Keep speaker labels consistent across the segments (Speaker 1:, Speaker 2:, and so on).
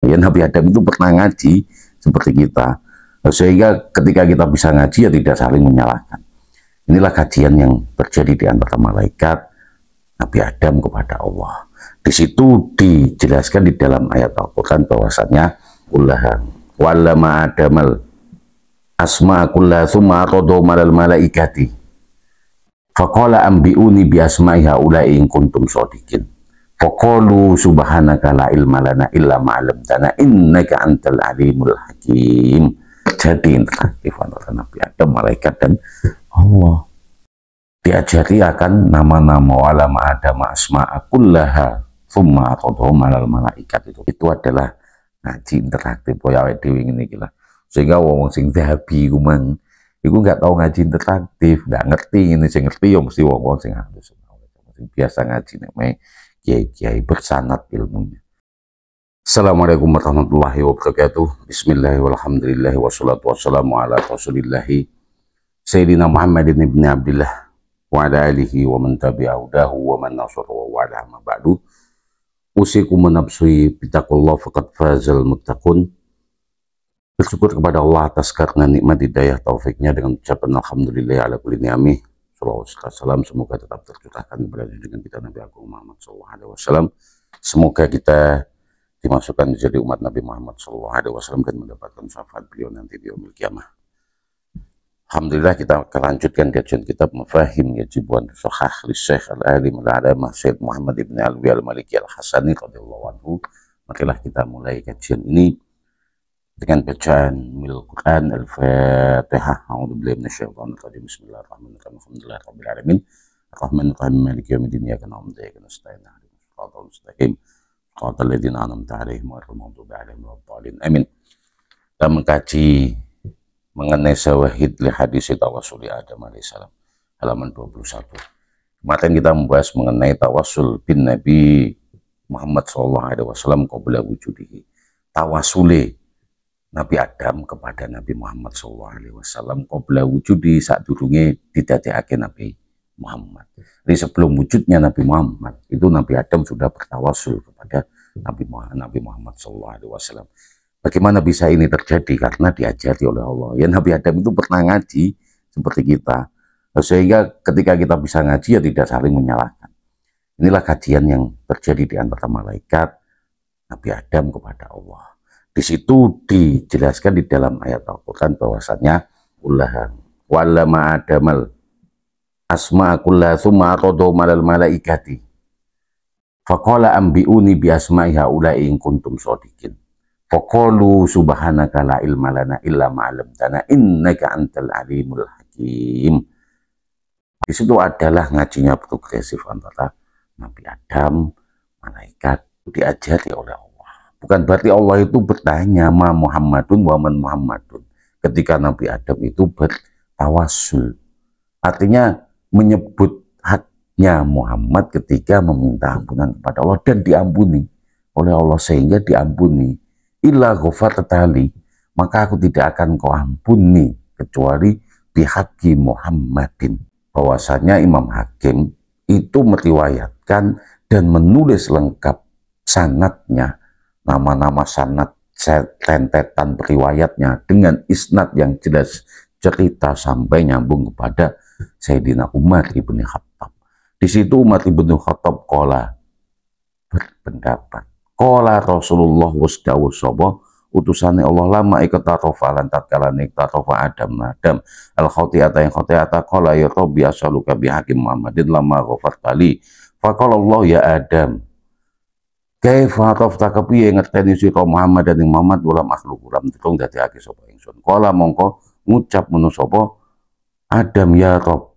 Speaker 1: Ya, Nabi Adam itu pernah ngaji seperti kita, sehingga ketika kita bisa ngaji ya tidak saling menyalahkan. Inilah kajian yang terjadi di antara malaikat Nabi Adam kepada Allah. Di situ dijelaskan di dalam ayat Al-Quran bahwasanya wallama adamal asma kulla thumma qadu malal malaikati faqala ambiuni bi asma'i haula'i in kuntum shadiqin faqalu subhanaka la ilma lana illa ma 'allamtana innaka antal alimul hakim. Jadi interaktif antara Nabi Adam, malaikat dan Allah. Diajari akan nama-nama walama adama asma'a kullaha thumma qadu malal malaikat, itu adalah ngaji interaktif koyo awake dhewe ngene iki lah. Sehingga wong sing dhabi ku mang iku enggak tahu ngaji interaktif, enggak ngerti ini, sing ngerti ya mesti wong sing halus, sing biasa ngaji nek kiai-kiai bersanad ilmunya. Assalamualaikum warahmatullahi wabarakatuh. Bismillahirrahmanirrahim. Walhamdulillah wassalatu wassalamu ala rasulillahi Sayyidina Muhammadin ibn Abdillah wa ala alihi wa man tabi'ahu wa man nasara wa wala ma ba'du. Usikum menafsui bitaqullah faqad fazal muttaqun. Bersyukur kepada Allah atas karena nikmat hidayah taufiknya dengan ucapan alhamdulillah ala kulli ni'amih. Sallallahu semoga tetap tercurahkan kepada dengan kita Nabi Agung Muhammad sallallahu alaihi wasallam. Semoga kita dimasukkan menjadi umat Nabi Muhammad sallallahu alaihi wasallam dan mendapatkan syafaat beliau nanti di yaumil qiyamah. Alhamdulillah, kita akan lanjutkan kajian kitab Mafahim Yajibuan Sahah li Syekh Al-Alim Al-Alamah Syed Muhammad ibn Alwi Al-Maliki Al-Hasani radhiyallahu anhu. Marilah kita mulai kajian ini dengan bacaan mil Quran Al-Fatihah. A'udzubillahi minasyaitonir rajim. Bismillahirrahmanirrahim. Alhamdulillahirabbil alamin. Arrahmanir rahim maliki yaumiddin. Iyyaka na'budu wa iyyaka nasta'in. Ihdinas siratal mustaqim. Shiratal ladzina an'amta 'alaihim ghairil maghdubi 'alaihim waladdallin. Amin. Kita mengkaji mengenai syawahid li hadis tawassul Adam alaihissalam halaman 21. Kemarin kita membahas mengenai tawassul bin Nabi Muhammad sallallahu alaihi wasallam qabla wujudihi. Tawasule Nabi Adam kepada Nabi Muhammad sallallahu alaihi wasallam qabla wujudi, saat durunge didadekake Nabi Muhammad. Jadi sebelum wujudnya Nabi Muhammad itu Nabi Adam sudah bertawassul kepada Nabi Muhammad sallallahu alaihi wasallam. Bagaimana bisa ini terjadi? Karena diajari oleh Allah. Ya, Nabi Adam itu pernah ngaji seperti kita, sehingga ketika kita bisa ngaji ya tidak saling menyalahkan. Inilah kajian yang terjadi di antara malaikat Nabi Adam kepada Allah. Di situ dijelaskan di dalam ayat Al-Quran bahwasanya wallama adamal asma kulla thumma qadu malal malaikati faqala ambiuni bi asma'i haula'i in kuntum shadiqin faqalu subhanaka la ilma lana illa ma 'allamtana innaka antal alimul hakim. Di situ adalah ngajinya progresif antara Nabi Adam, malaikat, diajari oleh Allah. Bukan berarti Allah itu bertanya ma Muhammadun wa man Muhammadun ketika Nabi Adam itu bertawassul. Artinya menyebut haknya Muhammad ketika meminta ampunan kepada Allah dan diampuni oleh Allah, sehingga diampuni. Illa ghafar tali, maka aku tidak akan kau ampuni kecuali bihaqi Muhammadin. Bahwasanya Imam Hakim itu meriwayatkan dan menulis lengkap sanadnya, nama-nama sanad rentetan periwayatnya dengan isnad yang jelas, cerita sampai nyambung kepada Sayyidina Umar ibn Khattab. Di situ Umar ibn Khattab qala berpendapat, qala Rasulullah wasdawu sapa utusane Allah lama iktarofa lan tatkala iktarofa Adam al khotiata yang khotiata qala ya rabbi asaluka bi hakim Muhammadin lama ghafartali faqala Allah ya Adam kaifa taftaka piye ngerteni sira Muhammad dan Muhammad wala makhluk ulam terung dadekake sapa ingsun. Qala mongko ngucap menu sapa Adam ya Rabb,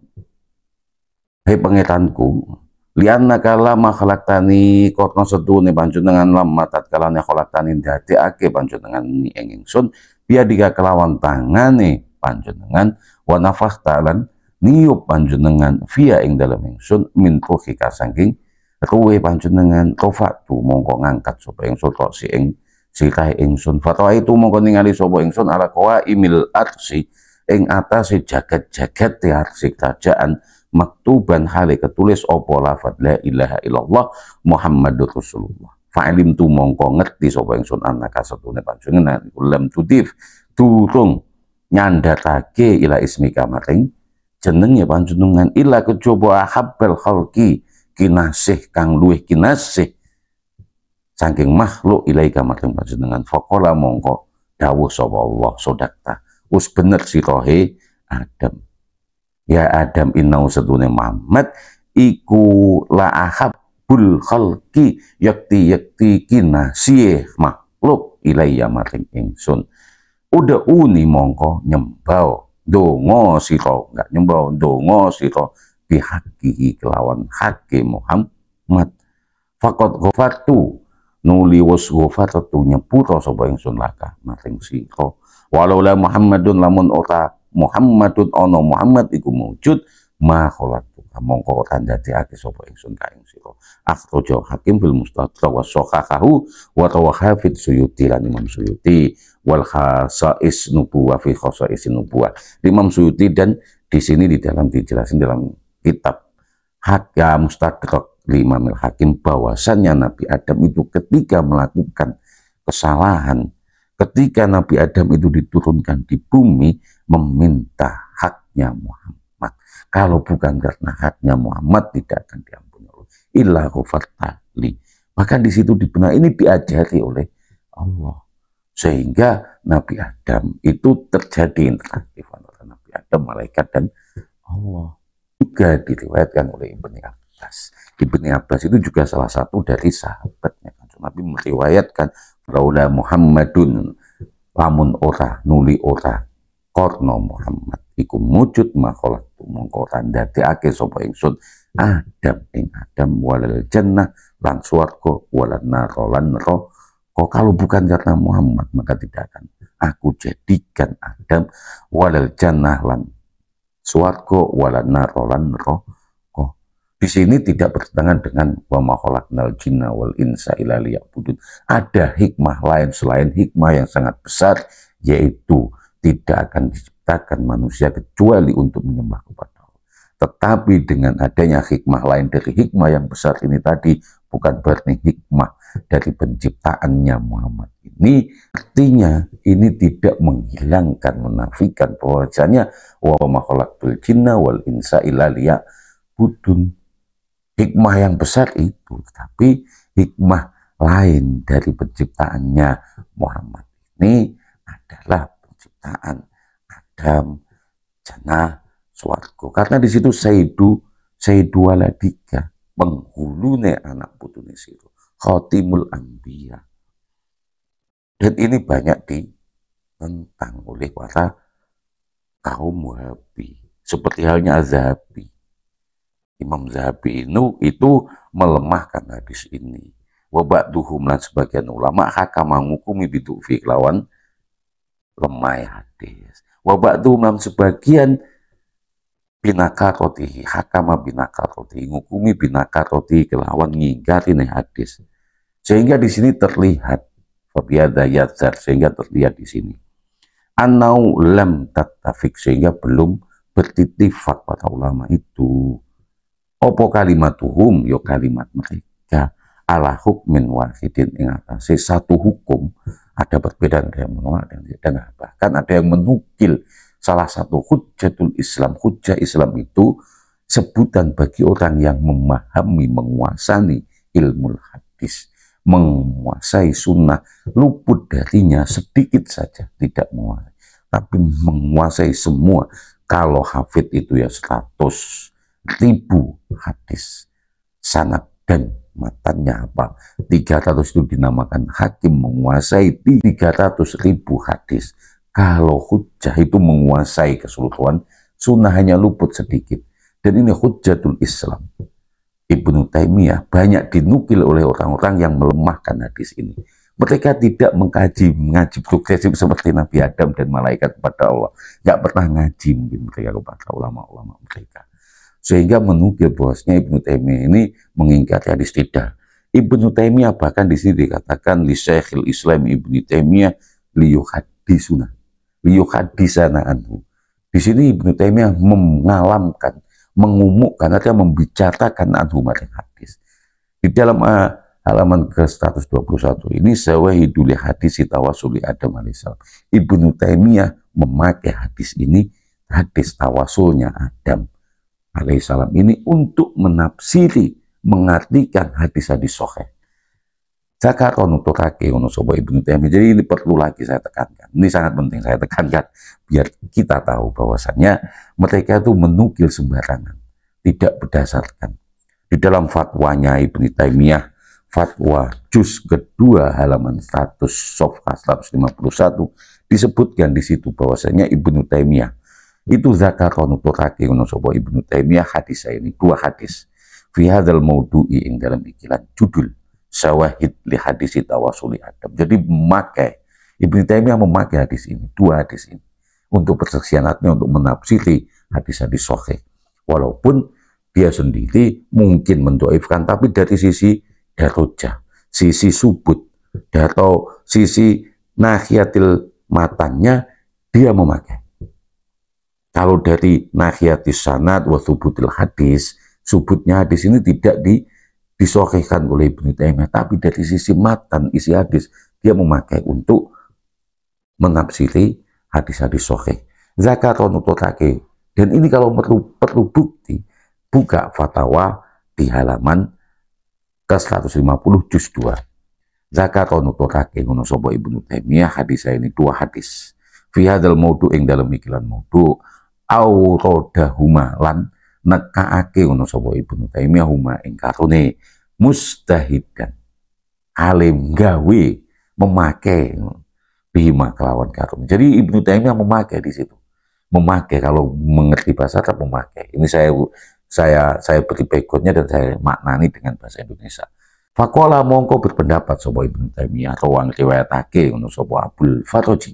Speaker 1: hei pengetanku, lianna kalama khalaqtani karena sedune panjenengan lama tatkalane khalaqtani dadekake panjenengan ni ing ingsun biadika kelawan tangane panjenengan wa nafakhta lan niup panjenengan via ing dalem ingsun min ruhika saking ruwe panjenengan rofatu mongko ngangkat sapa ingsun kok si ing sirahe ingsun fatwa itu mongko ningali sapa ingsun ala qawaimil arsy ing atase jagat-jagat arsi kerajaan maktuban hale ketulis apa lafadz la ilaha illallah Muhammadur Rasulullah fa'alim tu mongko ngerti sapa ingsun annaka satune panjenengan lam tudif durung nyandatake ila ismika maring jenenge panjenengan ila kejaba habbal khalqi kinasih kang luwih kinasih saking makhluk ilaika maring panjenengan faqala mongko dawuh sapa Allah sodakta us bener sirahe Adam ya Adam innau satune Muhammad iku la ahabbul khalqi yakti kinasih makhluk ilaiya maring ingsun udah uni mongko nyembau dongo sira enggak nyembau dongo sira bihaqihi kelawan hake Muhammad faqad ghafartu nuli was ghafartu nyepura sapa ingsun laka maring sira walau la Muhammadun lamun ora Muhammadun ana Muhammad iku wujud ma khalaqtu mongko ora ndadekake sapa ingsun ka ing sira akhraja Hakim fil Mustadrak wa sahahahu wa tawahhafid Suyuti lan Imam Suyuti wal khasais nubuwah fi khasais nubuwah Imam Suyuti dan di sini di dalam dijelasin dalam kitab Hakam Mustadrak Imam Hakim bahwasannya Nabi Adam itu ketika melakukan kesalahan, ketika Nabi Adam itu diturunkan di bumi meminta haknya Muhammad. Kalau bukan karena haknya Muhammad tidak akan diampuni Allah. Illa ghafartali. Maka di situ dibenar ini diajari oleh Allah. Sehingga Nabi Adam itu terjadi interaktif antara Nabi Adam, malaikat dan Allah. Juga diriwayatkan oleh Ibnu Abbas. Ibnu Abbas itu juga salah satu dari sahabatnya. Nabi meriwayatkan laula Muhammadun lamun ora nuli ora korno Muhammad iku mujud makhluk mongko ora ndadekake sapa ingsun Adam ing Adam walal jannah lan swarga walal nar lan neraka. Kalau bukan karena Muhammad maka tidak akan aku jadikan Adam walal jannah lan swarga walal nar lan neraka. Di sini tidak bertentangan dengan wa ma khalaqnal jinna wal insa illa liya'budun. Ada hikmah lain selain hikmah yang sangat besar, yaitu tidak akan diciptakan manusia kecuali untuk menyembah kepada Allah. Tetapi dengan adanya hikmah lain dari hikmah yang besar ini tadi, bukan berarti hikmah dari penciptaannya Muhammad ini, artinya ini tidak menghilangkan, menafikan bahwasanya wa ma khalaqtul jinna wal insa illa liya'budun. Hikmah yang besar itu, tapi hikmah lain dari penciptaannya Muhammad ini adalah penciptaan Adam, Jannah, swarga. Karena di situ Sayyidu waladika, penghulune anak putune sira, Khatimul Anbiya. Dan ini banyak ditentang oleh para kaum Wahabi, seperti halnya Az-Zahabi. Imam Zahabi itu melemahkan hadis ini. Wabakduhum lan sebagian ulama hakama ngukumi bidu'fi lawan lemah hadis. Wabakduhum lan sebagian binakaroti hakama binakaroti ngukumi binakaroti kelawan ngingkari hadis. Sehingga di sini terlihat fabiada yadzar, sehingga terlihat di sini anau lam tattafik, sehingga belum bertitifak para ulama itu. Opo kalimatuhum yo kalimat mereka ala hukmin wahidin ing atase satu hukum. Ada perbedaan dari menolak dan bahkan ada yang menukil salah satu hujjatul Islam. Hujjah Islam itu sebutan bagi orang yang memahami, menguasai ilmu hadis, menguasai sunnah, luput darinya sedikit saja, tidak menguasai, tapi menguasai semua. Kalau hafid itu ya 100.000 hadis sanad dan matanya apa 300 itu dinamakan hakim menguasai 300.000 hadis. Kalau hujjah itu menguasai keseluruhan sunnah, hanya luput sedikit. Dan ini hujjatul Islam. Ibnu Taimiyah banyak dinukil oleh orang-orang yang melemahkan hadis ini. Mereka tidak mengaji progresif seperti Nabi Adam dan malaikat kepada Allah. Nggak pernah ngaji mungkin mereka kepada ulama-ulama mereka. Sehingga menukil bahwasanya Ibnu Taimiyah ini mengingkari hadis tidak. Ibnu Taimiyah bahkan di sini dikatakan li Syekhul Islam Ibnu Taimiyah liyuhadisana anhu. Di sini Ibnu Taimiyah mengalamkan, mengumumkan, artinya membicarakan anhu maring hadis. Di dalam halaman ke 121 ini sawahidul hadis tawasuli Adam alaihissalam. Ibnu Taimiyah memakai hadis ini, hadis tawasulnya Adam alaihissalam ini untuk menafsiri, mengartikan hadis-hadis sahih. Zakaro nuturake ono sapa Ibnu Taimiyah. Jadi ini perlu lagi saya tekankan. Ini sangat penting saya tekankan biar kita tahu bahwasannya mereka itu menukil sembarangan, tidak berdasarkan. Di dalam fatwanya Ibnu Taimiyah, fatwa juz kedua halaman 100 safhah 151 disebutkan di situ bahwasanya Ibnu Taimiyah itu zakaro nuturake ono sapa Ibnu Taimiyah hadis ini, dua hadis. Fi hadzal maudu'i ing dalam ikilah judul syawahid li hadis tawasuli Adam. Jadi memakai Ibnu Taimiyah memakai hadis ini, dua hadis ini untuk persaksianatnya, untuk menafsiri hadis-hadis sahih. Walaupun dia sendiri mungkin mendoifkan, tapi dari sisi darujah, sisi subut, atau sisi nahiyatil matanya dia memakai. Kalau dari nahiyatis sanad wa subutil hadis, subutnya hadis ini tidak disahihkan oleh Ibnu Taimiyah, tapi dari sisi matan isi hadis dia memakai untuk menafsiri hadis-hadis sahih. Zakaro nuturake, dan ini kalau perlu bukti, buka fatwa di halaman ke 150 juz 2. Zakaro nuturake ngono sapa Ibnu Taimiyah hadis ini, dua hadis. Fi hadzal maudu ing dalam ikilan maudu aurodahuma lan nekaake ngono sapa Ibnu Taimiyah huma ing karone mustahidan alim gawe memakai bima kelawan karun. Jadi Ibnu Taimiyah memakai di situ, memakai, kalau mengerti bahasa Arab memakai. Ini saya beri backgroundnya dan saya maknani dengan bahasa Indonesia. Fakola mongko berpendapat sapa Ibnu Taimiyah rawang riwayatake ngono sapa Abul Faraji,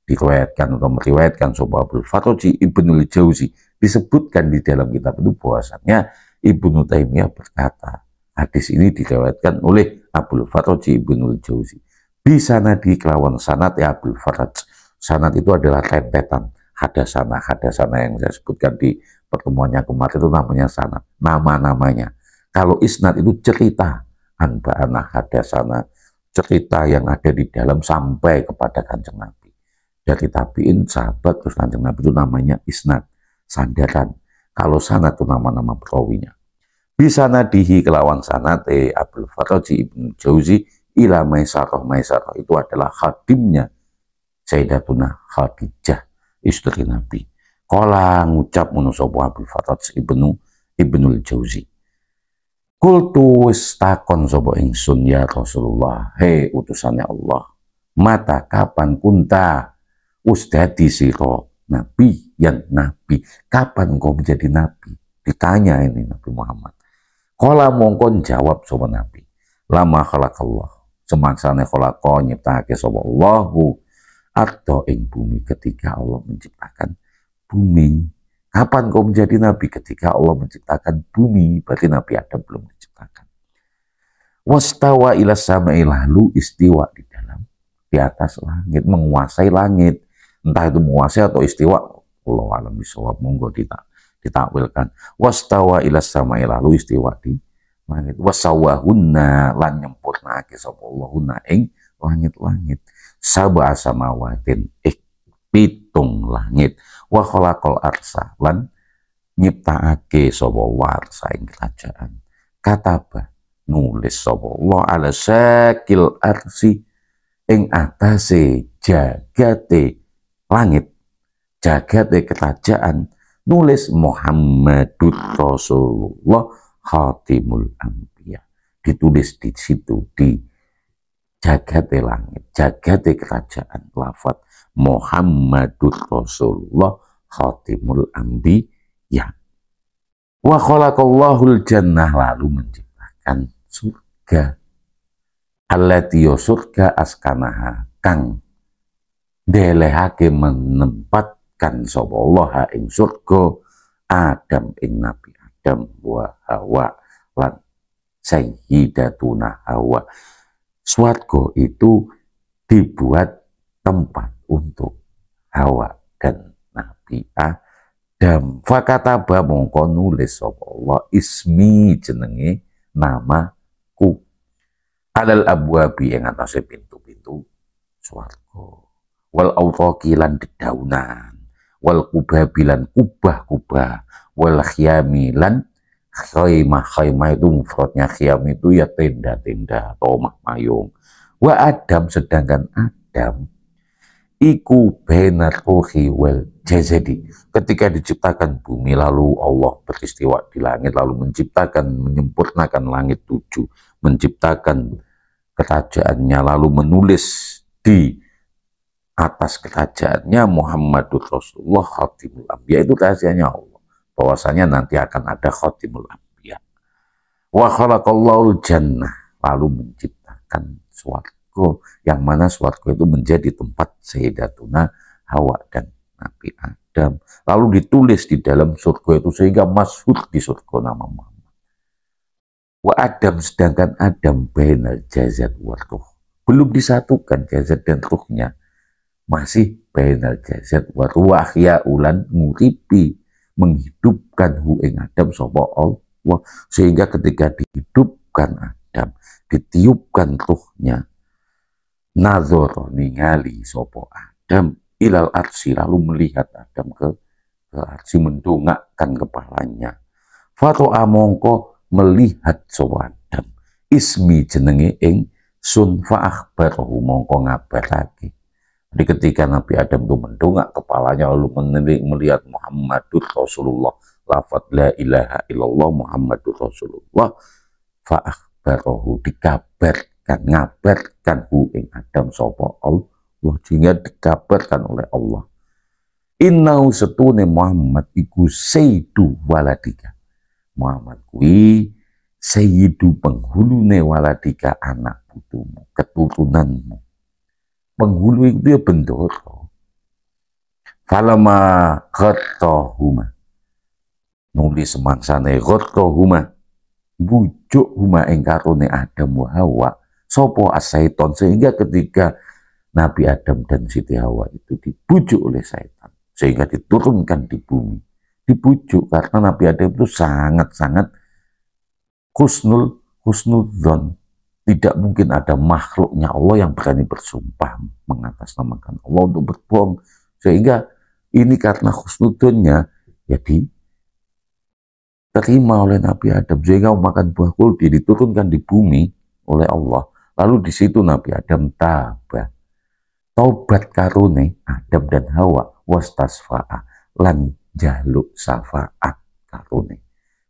Speaker 1: diriwayatkan atau meriwayatkan sapa Abul Faraji Ibnul Jauzi, disebutkan di dalam kitab itu bahwasannya Ibnu Taimiyah berkata hadis ini diriwayatkan oleh Abul Faraji Ibnul Jauzi bisa nadi kelawan sanad ya Abul Faraj. Sanad itu adalah rentetan hadasana yang saya sebutkan di pertemuannya kemarin, itu namanya sanad, nama-namanya. Kalau isnad itu cerita anba'ana hadasana, cerita yang ada di dalam sampai kepada Kanjeng Nabi, dari tabiin, sahabat, terus Kanjeng Nabi, itu namanya isnad, sandaran. Kalau sanad itu nama-nama perawinya. Bisa nadihi kelawan sanad Abul Faraji Ibnu Jauzi ila Maisarah. Maisarah itu adalah khadimnya Sayyidatuna Khadijah, istri Nabi. Kala ngucap ngono sapa Abul Faraji Ibnul Jauzi. Kultu wis takon sapa ingsun ya Rasulullah, hei utusannya Allah, mata kapan kunta usdadi siro Nabi yang Nabi, kapan kau menjadi Nabi? Ditanya ini Nabi Muhammad. Kala mongkon jawab sapa Nabi, lama khalaqallah, semangsane khalaqa nyiptake sapa Allahu ardo ing bumi, ketika Allah menciptakan bumi. Kapan kau menjadi Nabi? Ketika Allah menciptakan bumi, berarti Nabi Adam belum diciptakan. Wastawa ila samai, lalu istiwa di atas langit, menguasai langit. Entah itu menguasai atau istiwa, Allah alam bisawab, monggo ditakwilkan. Wastawa ila samai, lalu istiwa di langit. Wasawahunna lan nyempurnake sapa Allahunna ing langit-langit. Sab'a samawatin pitung langit. Wa khalaqal arsa lan nyiptaake sapa warsa ing kerajaan. Kataba nulis sapa Allah ala sakil arsi ing atase jagate langit, jagate kerajaan, nulis Muhammadur Rasulullah Khatimul Anbiya. Ditulis di situ di jagate langit, jagate kerajaan, lafaz Muhammadur Rasulullah Khatimul Anbiya. Wa khalaqallahul jannah, lalu menciptakan surga. Allati surga askanaha kang delehake menempatkan sapa Allah ing surga Adam ing Nabi Adam wa Hawa lan Sayyidatuna Hawa. Swarga itu dibuat tempat untuk Hawa dan Nabi Adam. Fakataba mongko nulis sapa Allah ismi, jenenge namaku. alal abwabi yang atase pintu-pintu swarga, wal awtaqi lan dedaunan, wal kubabilan kubah-kubah, wal khiyami lan khaymah itu mufradnya, khiyam itu ya tenda-tenda atau omah mayung. Wa Adam, sedangkan Adam iku benar ruhi wal jazadi, ketika diciptakan bumi lalu Allah beristiwa di langit, lalu menciptakan, menyempurnakan langit 7, menciptakan kerajaannya, lalu menulis di atas kerajaannya Muhammadur Rasulullah Khatimul Anbiya. Itu rahasianya Allah, bahwasanya nanti akan ada Khatimul Anbiya. Wa khalaqallahu jannah, lalu menciptakan suatu yang mana swarga itu menjadi tempat Sayyidatuna Hawa dan Nabi Adam, lalu ditulis di dalam surga itu sehingga masyhur di surga nama Muhammad. Wa Adam, sedangkan Adam bainal jazad wa ruh, belum disatukan jazad dan ruhnya, masih bainal jazad wa ruh, ahya ulan nguripi, menghidupkan hu ing Adam sapa Allah, sehingga ketika dihidupkan Adam, ditiupkan ruhnya, nazar ningali sopo Adam ilal arsy, lalu melihat Adam ke arsy, mendongakkan kepalanya. Fato amongko melihat sopo Adam ismi jenenge ing sun fa akhbarahu, mongko ngabarake. Jadi ketika Nabi Adam itu mendongak kepalanya lalu melihat Muhammadur Rasulullah, lafadz la ilaha illallah Muhammadur Rasulullah, fa akhbarahu, ngabarkan hu ing Adam sapa Allah, sehingga dikabarkan oleh Allah, innau setune Muhammad iku sayyidu waladika, Muhammad kuwi sayyidu penghulune waladika, anak putumu, keturunanmu. Penghulu itu ya bendoro. Falama ghattahuma, nulis semangsane ghattahuma, bujuk huma ing karone Adam wa Hawa sopo as-syaiton, sehingga ketika Nabi Adam dan Siti Hawa itu dibujuk oleh syaitan sehingga diturunkan di bumi, dibujuk karena Nabi Adam itu sangat-sangat husnudzon, tidak mungkin ada makhluknya Allah yang berani bersumpah mengatasnamakan Allah untuk berbohong, sehingga ini karena husnudzonnya jadi terima oleh Nabi Adam, sehingga makan buah kuldi diturunkan di bumi oleh Allah. Lalu di situ Nabi Adam taubat karune Adam dan Hawa, wastasfa'a lan jaluk syafaat karune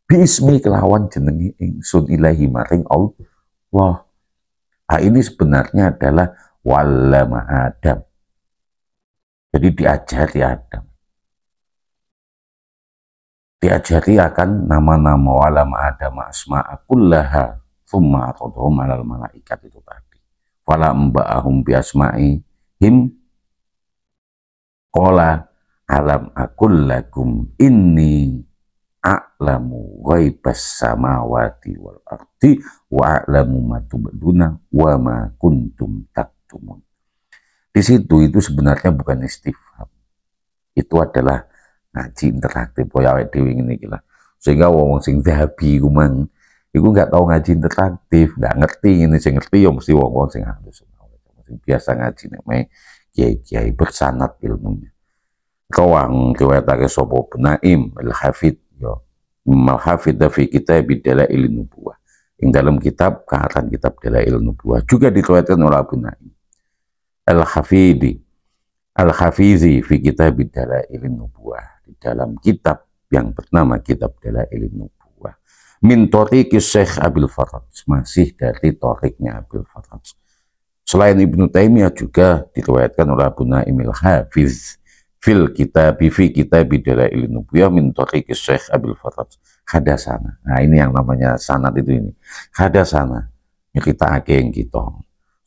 Speaker 1: biismi kelawan jenengi ingsun ilahi maring Allah. Nah, ini sebenarnya adalah wallama Adam, jadi diajari Adam, diajari akan nama-nama walama Adam asma'a kullaha summa atadhum alal malaikat itu tadi. Fala mba'ahum bi asma'ihim qala alam akul lakum inni a'lamu ghaibas samawati wal ardi wa a'lamu ma tubduna wa ma kuntum taktumun. Di situ itu sebenarnya bukan istifham, itu adalah ngaji interaktif koyo awake dhewe ngene iki lah. Sehingga wong sing dhahabi ku mang iku nggak tahu ngaji interaktif, nggak ngerti ini, sing ngerti ya mesti wong-wong sing halus, sing biasa ngaji nek kiai-kiai bersanad ilmunya. Kawang riwayatake sapa Naim al-Hafid ya, al-Hafid fi kitab Dalail Nubuwah, ing dalam kitab kaharan kitab Dalail Nubuwah juga diriwayatkan oleh Abu Naim al-Hafizi fi kitab Dalail Nubuwah, di dalam kitab yang bernama kitab Dalail Nubuwah, min thoriqis Syekh Abil Faraj, masih dari thoriqnya Abil Faraj. Selain Ibnu Taimiyah juga diriwayatkan oleh Abu Naim al-Hafiz fi kitab Dalail Nubuwah min thoriqis Syekh Abil Faraj hadasana. Nah, ini yang namanya sanad itu ini. Hadasana nyeritakake ing kita.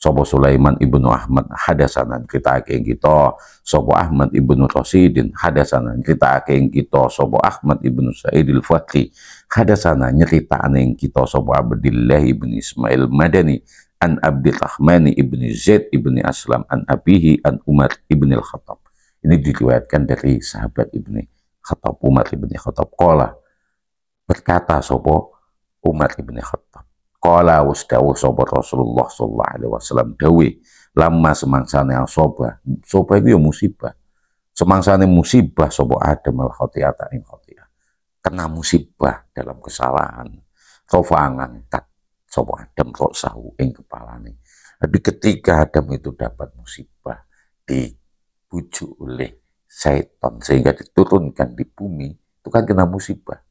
Speaker 1: Sopo Sulaiman ibnu Ahmad hadasana nyeritakake ing kita. Sopo Ahmad ibnu Rasidin hadasana nyeritakake ing kita. Sopo Ahmad ibnu Sa'idil Faqih hadasana nyeritakane ing kita. Sopo Abdillah ibnu Ismail Madani an Abdurrahman ibnu Zaid ibnu Aslam an abihi an Umar ibnu Al-Khattab. Ini diriwayatkan dari sahabat ibnu Khattab, Umar ibnu Khattab. Qala, berkata sopo Umar ibnu Khattab, Qala wasdawuh sapa Rasulullah sallallahu alaihi wasallam dawe lama semangsane asoba. Soba itu ya musibah. Semangsane musibah sapa Adam al khotiata ing khotiah. Kena musibah dalam kesalahan. Rofa ngangkat sapa Adam kok sahu ing kepalane. Jadi ketika Adam itu dapat musibah dibujuk oleh setan sehingga diturunkan di bumi, itu kan kena musibah.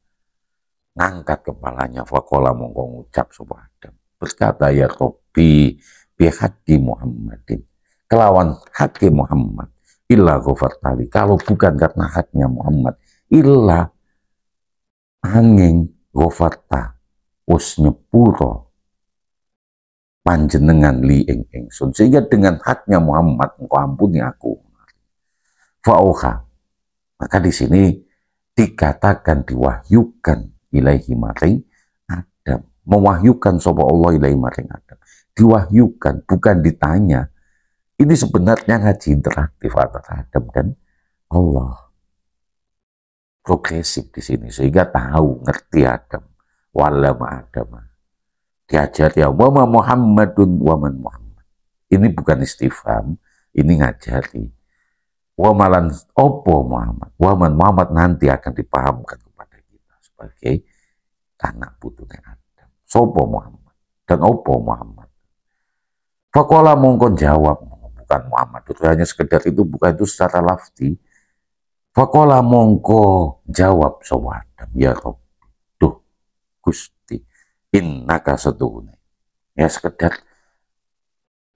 Speaker 1: Ngangkat kepalanya, faqala mongko ngucap sapa Adam. Berkata, ya Rabbi bihaqi Muhammadin. Kelawan hakki Muhammad. Illa ghafartali. Kalau bukan karena haknya Muhammad. Illa angin ghafarta. Us nyepuro panjenengan li ing ingsun. Sehingga dengan haknya Muhammad, engkau ampuni aku. Fa'uha. Maka di sini dikatakan diwahyukan ilaihi maring Adam. Mewahyukan sapa Allah ilaihi maring Adam. Diwahyukan, bukan ditanya. Ini sebenarnya ngaji interaktif antara Adam dan Allah. Progresif di sini sehingga tahu, ngerti Adam. Walama Adam. Diajar ya wa Muhammadun wa man Muhammad. Ini bukan istifham, ini ngajari. Wa malan opo Muhammad. Wa man Muhammad nanti akan dipahamkan kepada kita sebagai anak putunya Adam. Sopo Muhammad dan opo Muhammad. Faqala mongkon jawab, bukan Muhammad itu hanya sekedar itu, bukan itu secara lafzi. Faqala mongko jawab sapa Adam, ya Rabb, duh Gusti, innaka setuhune. Ya sekedar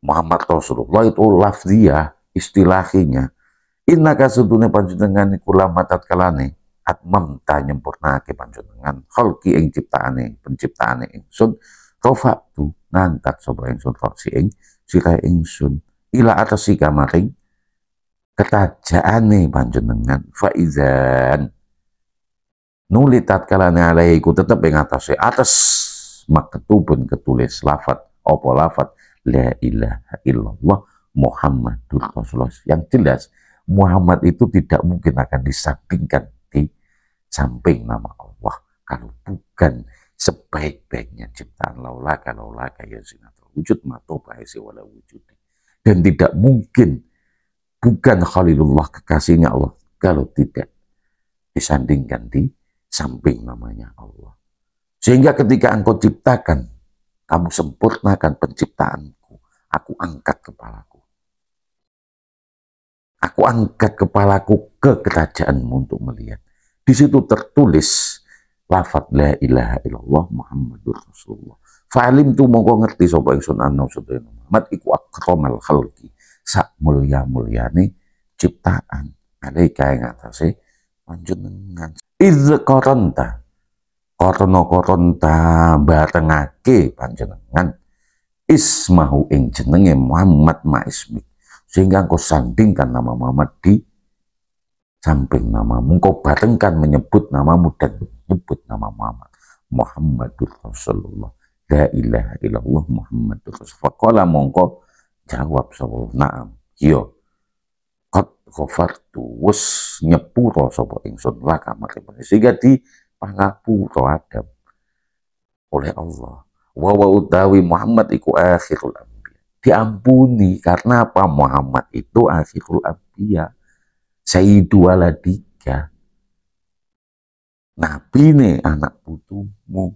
Speaker 1: Muhammad Rasulullah itu lafziyah, istilahnya. Innaka setuhune panjenengan iku lamatat kalane atmam ta nyempurnake panjenengan khalqi ing ciptaane, penciptaane ingsun. Rofa'tu ngangkat sapa ingsun roksi ing sira ingsun ila atasi kamaring ketajaane panjenengan faizan nuli tatkalane alaiku tetep ing atase atas maktubun ketulis lafat apa lafat la ilaha illallah Muhammadur Rasulullah. Yang jelas Muhammad itu tidak mungkin akan disampingkan di samping nama Allah kalau bukan sebaik-baiknya ciptaan laulaka ya zinatul wujud matoba isi wala wujud. Dan tidak mungkin bukan Khalilullah kekasihnya Allah kalau tidak disandingkan di samping namanya Allah. Sehingga ketika engkau ciptakan, kamu sempurnakan penciptaanku, aku angkat kepalaku. Aku angkat kepalaku ke kerajaanmu untuk melihat. Di situ tertulis lafaz la ilaha illallah Muhammadur Rasulullah. Fa'alim tu mongko ngerti sapa ingsun ana sedaya Muhammad iku akramal khalqi. Sak mulya-mulyane ciptaan. Alaika ing atase panjenengan. Iz qaranta. Korona barengake panjenengan ismahu ing jenenge Muhammad ma ismik. Sehingga engkau sandingkan nama Muhammad di samping namamu, engkau barengkan menyebut namamu dan menyebut nama Muhammad. Muhammadur Rasulullah. La ilaha illallah Muhammadur Rasulullah. Faqala mongko jawab sapa na'am. Yo. Qad ghafartu wis nyepuro sapa ingsun laka maring sehingga di pangapura Adam oleh Allah. Wa utawi Muhammad iku akhirul anbiya. Diampuni karena apa? Muhammad itu akhirul anbiya. Sayyidu waladika. Nabi ne anak putumu.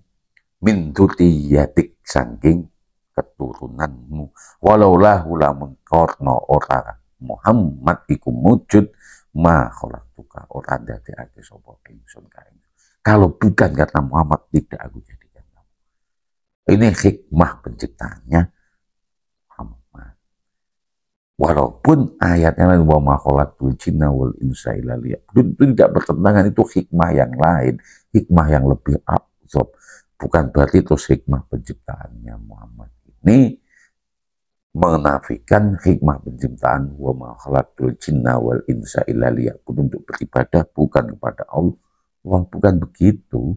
Speaker 1: Min dzurriyyatik saking keturunanmu. Walaulahu lamun karna ora Muhammad iku wujud ma khalaqtuka ora dadekake sapa ingsun kae. Kalau bukan karena Muhammad tidak aku jadikan kamu. Ini hikmah penciptaannya Muhammad. Walaupun ayatnya wa ma khalaqtul jinna wal insa illa liya'budun itu tidak bertentangan, itu hikmah yang lain, hikmah yang lebih absurd. Bukan berarti itu hikmah penciptaannya Muhammad ini menafikan hikmah penciptaan wa ma khalaqtul jinna wal insa illa liya'budun untuk beribadah bukan kepada Allah. Bukan begitu.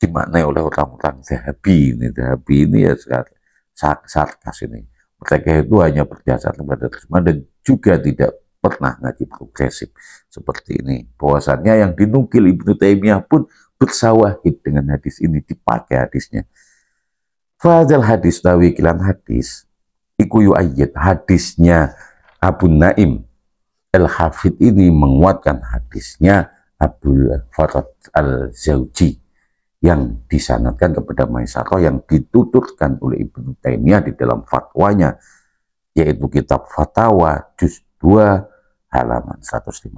Speaker 1: Dimaknai oleh orang-orang Zahabi ini ya sarkas ini. Mereka itu hanya berdasar kepada terjemah dan juga tidak pernah ngaji progresif seperti ini. Bahwasannya yang dinukil Ibnu Taimiyah pun bersawahid dengan hadis ini, dipakai hadisnya. Fadal hadis tawi kilan hadis iku yu'ayyid hadisnya Abu Naim Al-Hafidh ini menguatkan hadisnya Abdul Farad Al-Zawji yang disanadkan kepada Maisarah yang dituturkan oleh Ibnu Taimiyah di dalam fatwanya, yaitu kitab Fatawa juz 2 halaman 150.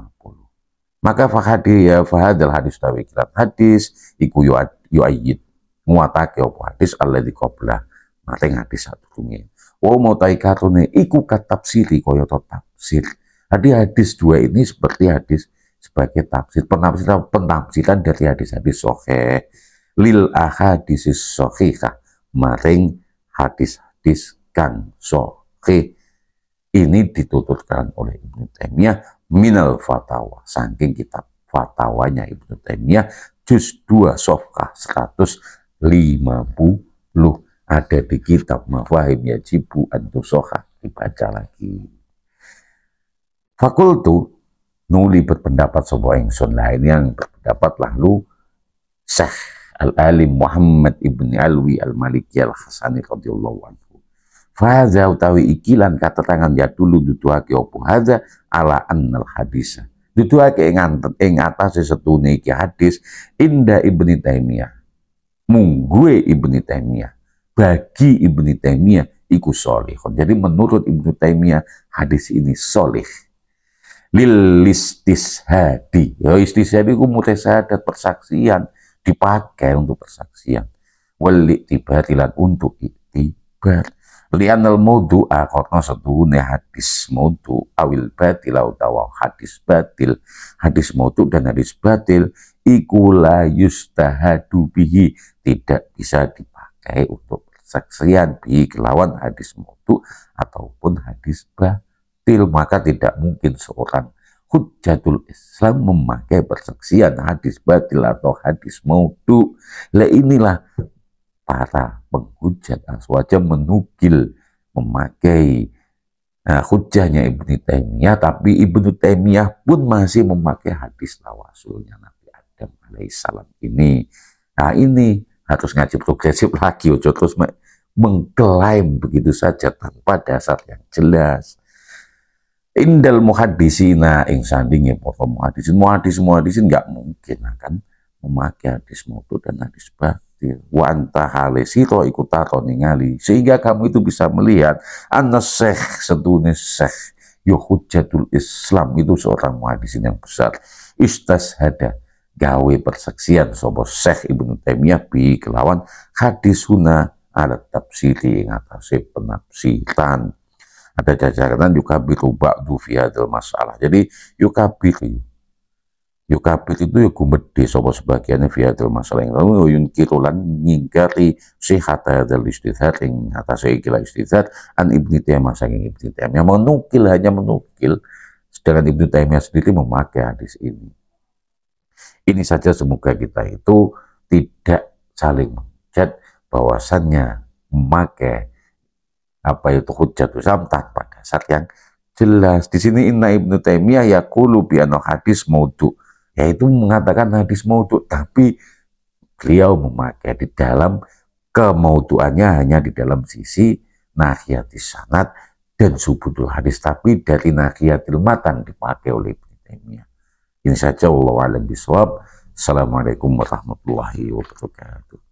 Speaker 1: Maka fahadal hadis tawikilat hadis iku yu'ayyid muatake apa hadis alladzi qabla maring hadis sadurunge. Wa mau taikatune iku katafsiri kaya tafsir. Hadis dua ini seperti hadis sebagai tafsir, penafsiran dari hadis-hadis sahih lil ahadis sahihah maring hadis-hadis kang sahih. Ini dituturkan oleh Ibnu Taimiyah minal fatawa, saking kitab fatwanya Ibnu Taimiyah juz 2 safhah 150 ada di kitab Mafahim Yajibu Antusoha, dibaca lagi. Fakultu nuli berpendapat sebuah ingsun lain yang berpendapat lalu Syekh Al-Alim Muhammad Ibn Alwi Al-Maliki Al-Hasani radhiyallahu anhu. Fahadha utawi ikilan kata tangan ya dulu duduhake opo hadha ala annal hadisa. Duduhake ing atase setune iki hadis inda Ibnu Taimiyah. Mungguwe Ibnu Taimiyah. Bagi Ibnu Taimiyah iku sholih. Jadi menurut Ibnu Taimiyah hadis ini sholih. Lil istishadi. Ya istishadi itu mutasahadat persaksian, dipakai untuk persaksian. Wal iktibarilan untuk iktibar. Li'anal maudu'a karena setuhune hadis maudu awil batil utawa hadis batil. Hadis maudu dan hadis batil iku la yustahadu bihi, tidak bisa dipakai untuk persaksian bihi kelawan hadis maudu ataupun hadis batil. Maka tidak mungkin seorang hujjatul Islam memakai persaksian hadis batil atau hadis maudu. Lah inilah para penghujat aswaja menukil memakai hujahnya Ibnu Taimiyah, tapi Ibnu Taimiyah pun masih memakai hadis tawasulnya Nabi Adam alaihissalam ini. Nah ini harus ngaji progresif lagi, terus mengklaim begitu saja tanpa dasar yang jelas. Indal muhaddisina ing sandinge para muhaddisin nggak mungkin akan memakai hadis maudu dan hadis batil. Wa anta halesiro iku taro ningali, sehingga kamu itu bisa melihat anna syekh setune syekh ya hujjatul Islam itu seorang muhaddisin yang besar. Istashada gawe persaksian sapa Syekh Ibnu Taimiyah bi kelawan hadisuna ala tafsiri ing atase penafsiran. Ada jajaran yukabiru ba'du fi hadzal masalah. Jadi yukabir itu ya gumedhe sapa sebagiannya fi hadzal masalah yang lalu yunkiru lan nyingkari sihat hadzal istidhar ing atase ikilah istidhar an Ibnu Taimiyah saking Ibnu Taimiyah hanya menukil, sedangkan Ibnu Taimiyah sendiri memakai hadis ini. Ini saja, semoga kita itu tidak saling menghujat bahwasannya memakai apa itu hujjatul Islam tanpa dasar yang jelas. Di sini inna Ibnu Taimiyah yaqulu bi anna hadis maudu, yaitu mengatakan hadis maudu, tapi beliau memakai di dalam kemauduannya hanya di dalam sisi nahiyatis sanad dan subutul hadis, tapi dari nahiyatil matan dipakai oleh Ibnu Taimiyah. Ini saja, wallahu a'lam bishawab. Assalamualaikum warahmatullahi wabarakatuh.